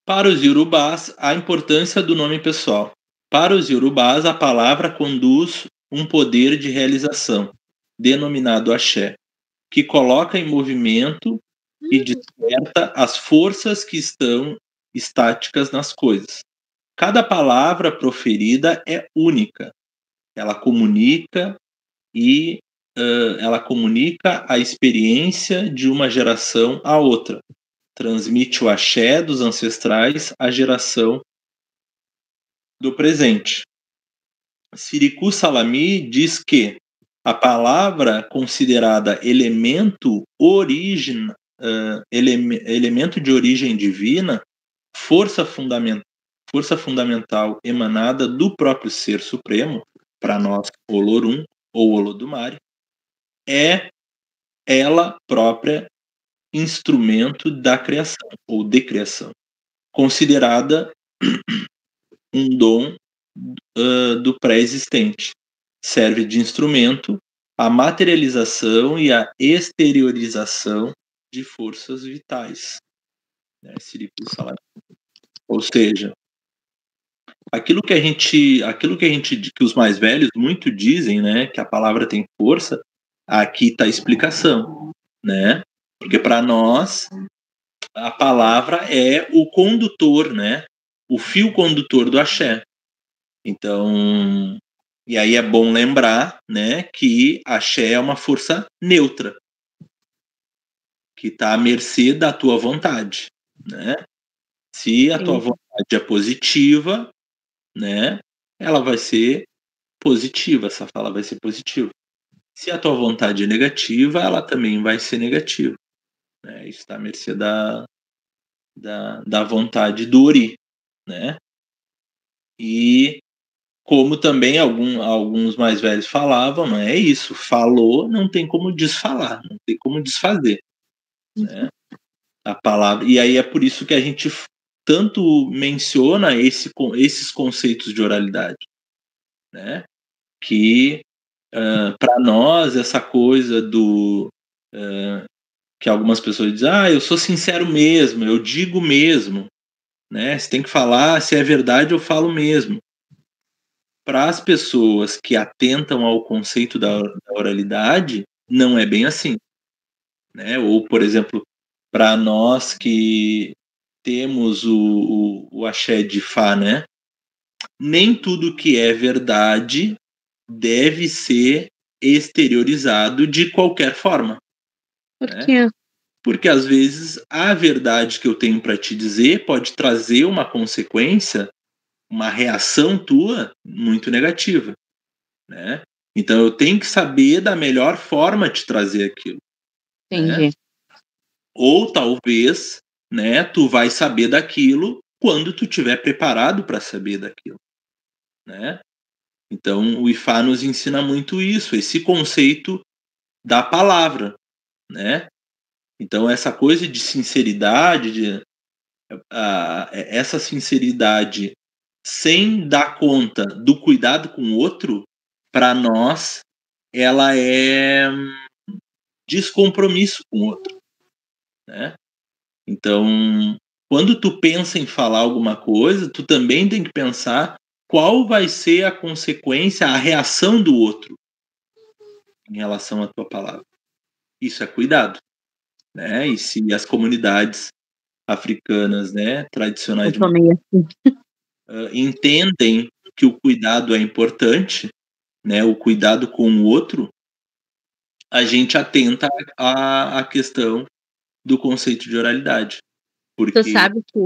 Para os iorubás, a importância do nome pessoal. Para os iorubás, a palavra conduz um poder de realização, denominado axé, que coloca em movimento e desperta as forças que estão estáticas nas coisas. Cada palavra proferida é única. Ela comunica e ela comunica a experiência de uma geração à outra. Transmite o axé dos ancestrais à geração do presente. Siriku Salami diz que a palavra considerada elemento de origem divina, força fundamental emanada do próprio Ser Supremo, para nós, Olorum ou Olodumare, é ela própria instrumento da criação ou de criação, considerada um dom do pré-existente. Serve de instrumento à materialização e à exteriorização de forças vitais. Né? Ou seja, aquilo que os mais velhos muito dizem, né, que a palavra tem força, aqui está a explicação, né? Porque para nós a palavra é o condutor, né? O fio condutor do axé. Então, e aí é bom lembrar, né, que axé é uma força neutra, que está à mercê da tua vontade, né? Se a tua vontade é positiva, né, ela vai ser positiva, essa fala vai ser positiva. Se a tua vontade é negativa, ela também vai ser negativa. Né? Isso está à mercê da vontade do Ori, né? E como também alguns mais velhos falavam, não é isso, falou, não tem como desfalar, não tem como desfazer, né? A palavra, e aí é por isso que a gente tanto menciona esses conceitos de oralidade, né? Que para nós essa coisa do que algumas pessoas dizem, eu sou sincero mesmo, eu digo mesmo, né? Você tem que falar, se é verdade eu falo mesmo. Para as pessoas que atentam ao conceito da oralidade, não é bem assim, né? Ou, por exemplo, para nós que temos o axé de Fá, né? Nem tudo que é verdade deve ser exteriorizado de qualquer forma. Por quê? Né? Porque às vezes a verdade que eu tenho para te dizer pode trazer uma consequência, uma reação tua muito negativa, né? Então eu tenho que saber da melhor forma te trazer aquilo. Entendi. Né? Ou talvez, né, tu vai saber daquilo quando tu estiver preparado para saber daquilo, né? Então o Ifá nos ensina muito isso, esse conceito da palavra, né? Então essa coisa de sinceridade, essa sinceridade sem dar conta do cuidado com o outro, para nós, ela é descompromisso com o outro, né? Então, quando tu pensa em falar alguma coisa, tu também tem que pensar qual vai ser a consequência, a reação do outro em relação à tua palavra. Isso é cuidado, né? E se as comunidades africanas, né, tradicionais de entendem que o cuidado é importante, né, o cuidado com o outro, a gente atenta à questão do conceito de oralidade. Porque... Tu sabe que